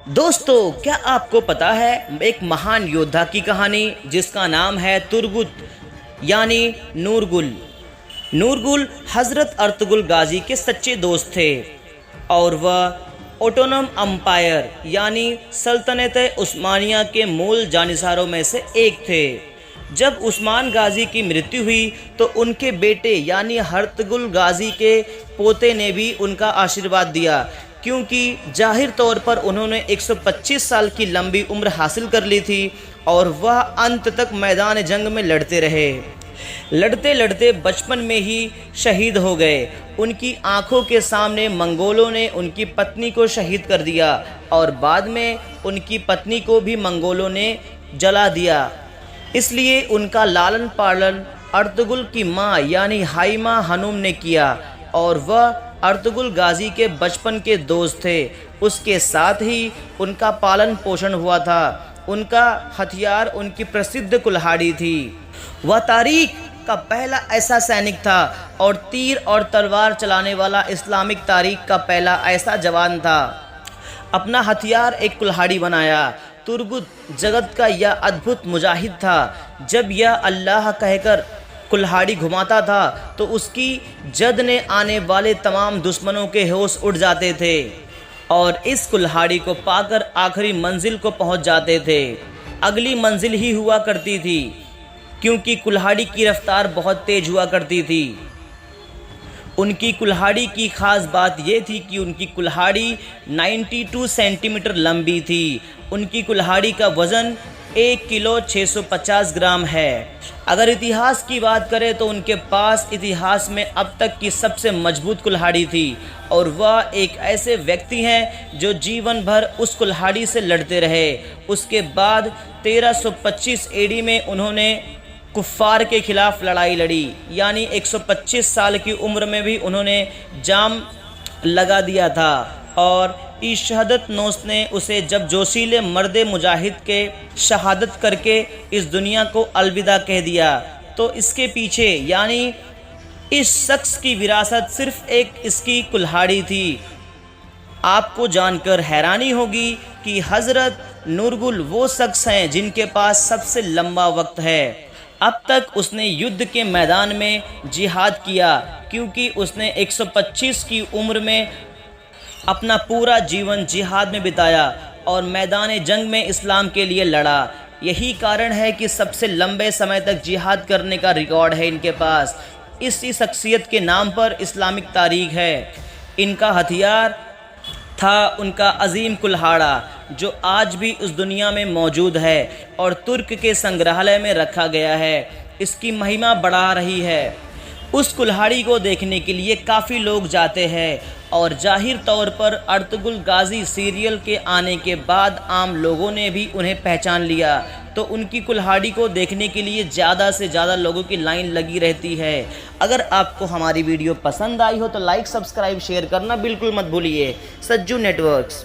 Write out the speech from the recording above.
दोस्तों, क्या आपको पता है एक महान योद्धा की कहानी जिसका नाम है तुर्गुत यानी नूरगुल। नूरगुल हज़रत अर्तुगरुल गाजी के सच्चे दोस्त थे और वह ऑटोनम अम्पायर यानी सल्तनत उस्मानिया के मूल जानिसारों में से एक थे। जब उस्मान गाजी की मृत्यु हुई तो उनके बेटे यानी अर्तुगरुल गाजी के पोते ने भी उनका आशीर्वाद दिया, क्योंकि जाहिर तौर पर उन्होंने 125 साल की लंबी उम्र हासिल कर ली थी और वह अंत तक मैदान जंग में लड़ते रहे। लड़ते लड़ते बचपन में ही शहीद हो गए। उनकी आंखों के सामने मंगोलों ने उनकी पत्नी को शहीद कर दिया और बाद में उनकी पत्नी को भी मंगोलों ने जला दिया। इसलिए उनका लालन पालन अर्तुगरुल की माँ यानी हाइमा हनुम ने किया और वह अर्तुगरुल गाजी के बचपन के दोस्त थे। उसके साथ ही उनका पालन पोषण हुआ था। उनका हथियार उनकी प्रसिद्ध कुल्हाड़ी थी। वह तारीख का पहला ऐसा सैनिक था और तीर और तलवार चलाने वाला इस्लामिक तारीख का पहला ऐसा जवान था। अपना हथियार एक कुल्हाड़ी बनाया। तुर्गुत जगत का यह अद्भुत मुजाहिद था। जब यह अल्लाह कहकर कुल्हाड़ी घुमाता था तो उसकी जद ने आने वाले तमाम दुश्मनों के होश उड़ जाते थे और इस कुल्हाड़ी को पाकर आखिरी मंजिल को पहुंच जाते थे। अगली मंजिल ही हुआ करती थी, क्योंकि कुल्हाड़ी की रफ्तार बहुत तेज हुआ करती थी। उनकी कुल्हाड़ी की ख़ास बात यह थी कि उनकी कुल्हाड़ी 92 सेंटीमीटर लंबी थी। उनकी कुल्हाड़ी का वज़न 1 किलो 650 ग्राम है। अगर इतिहास की बात करें तो उनके पास इतिहास में अब तक की सबसे मजबूत कुल्हाड़ी थी और वह एक ऐसे व्यक्ति हैं जो जीवन भर उस कुल्हाड़ी से लड़ते रहे। उसके बाद 1325 एडी में उन्होंने कुफ़ार के खिलाफ लड़ाई लड़ी, यानी 125 साल की उम्र में भी उन्होंने जाम लगा दिया था और इस शहादत नोस ने उसे जब जोशीले मर्द मुजाहिद के शहादत करके इस दुनिया को अलविदा कह दिया, तो इसके पीछे यानी इस शख्स की विरासत सिर्फ एक इसकी कुल्हाड़ी थी। आपको जानकर हैरानी होगी कि हज़रत नूरगुल वो शख्स हैं जिनके पास सबसे लंबा वक्त है। अब तक उसने युद्ध के मैदान में जिहाद किया, क्योंकि उसने 125 की उम्र में अपना पूरा जीवन जिहाद में बिताया और मैदान जंग में इस्लाम के लिए लड़ा। यही कारण है कि सबसे लंबे समय तक जिहाद करने का रिकॉर्ड है इनके पास। इसी शख्सियत के नाम पर इस्लामिक तारीख है। इनका हथियार था उनका अजीम कुल्हाड़ा, जो आज भी उस दुनिया में मौजूद है और तुर्क के संग्रहालय में रखा गया है। इसकी महिमा बढ़ा रही है। उस कुल्हाड़ी को देखने के लिए काफ़ी लोग जाते हैं और जाहिर तौर पर अर्तुगरुल गाजी सीरियल के आने के बाद आम लोगों ने भी उन्हें पहचान लिया, तो उनकी कुल्हाड़ी को देखने के लिए ज़्यादा से ज़्यादा लोगों की लाइन लगी रहती है। अगर आपको हमारी वीडियो पसंद आई हो तो लाइक, सब्सक्राइब, शेयर करना बिल्कुल मत भूलिए। सज्जू नेटवर्क्स।